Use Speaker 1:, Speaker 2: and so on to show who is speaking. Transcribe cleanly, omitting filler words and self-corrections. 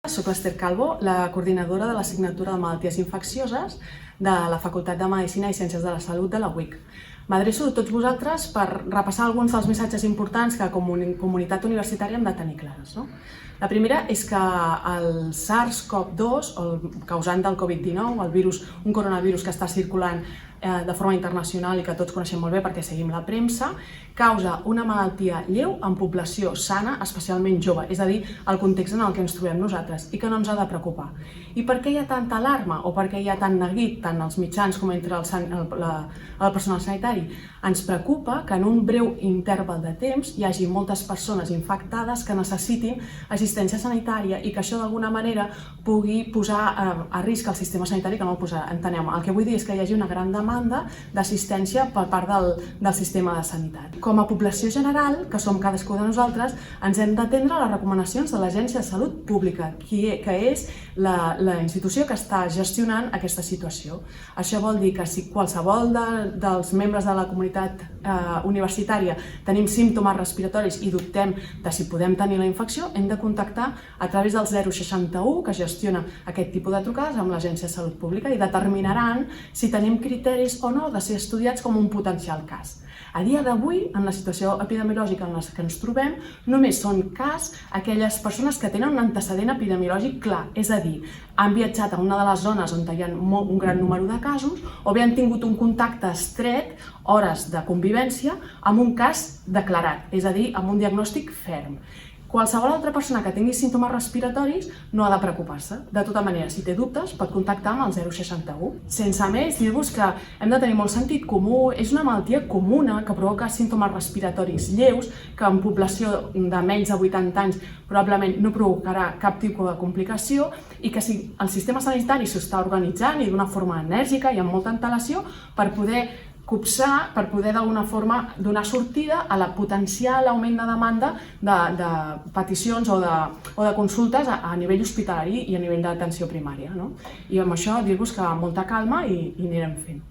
Speaker 1: Soc l'Ester Calvo, la coordinadora de l'assignatura de malalties infeccioses de la Facultat de Medicina i Ciències de la Salut de la UIC. M'adreço a tots vosaltres per repassar alguns dels missatges importants que com a comunitat universitària hem de tenir clares. La primera és que el SARS-CoV-2, el causant del Covid-19, un coronavirus que està circulant de forma internacional i que tots coneixem molt bé perquè seguim la premsa, causa una malaltia lleu en població sana, especialment jove, és a dir, el context en el que ens trobem nosaltres i que no ens ha de preocupar. I per què hi ha tanta alarma o per què hi ha tant neguit, tant als mitjans com entre el personal sanitari? Ens preocupa que en un breu interval de temps hi hagi moltes persones infectades que necessitin assistència sanitària i que això d'alguna manera pugui posar a risc el sistema sanitari, que no el posarà. Entenem, el que vull dir és que hi hagi una gran demanda d'assistència per part del sistema de sanitat. Com a població general, que som cadascú de nosaltres, ens hem d'atendre a les recomanacions de l'Agència de Salut Pública, que és la institució que està gestionant aquesta situació. Això vol dir que si qualsevol dels membres de la comunitat universitària tenim símptomes respiratoris i dubtem de si podem tenir la infecció, hem de contactar a través del 061, que gestiona aquest tipus de trucades amb l'Agència de Salut Pública, i determinaran si tenim criteris o no de ser estudiats com un potencial cas. A dia d'avui, en la situació epidemiològica en la que ens trobem, només són cas aquelles persones que tenen un antecedent epidemiològic clar, és a dir, han viatjat a una de les zones on hi ha un gran número de casos o bé han tingut un contacte estret, hores de convivència, amb un cas declarat, és a dir, amb un diagnòstic ferm. Qualsevol altra persona que tingui símptomes respiratoris no ha de preocupar-se. De tota manera, si té dubtes, pot contactar amb el 061. Sense més, dir-vos que hem de tenir molt sentit comú. És una malaltia comuna que provoca símptomes respiratoris lleus, que en població de menys de 80 anys probablement no provocarà cap tipus de complicació i que si el sistema sanitari s'està organitzant i d'una forma enèrgica i amb molta antelació per poder copsar, per poder d'alguna forma donar sortida a la potencial augment de demanda de peticions o de consultes a nivell hospitalari i a nivell d'atenció primària. I amb això dir-vos que molta calma i anirem fent.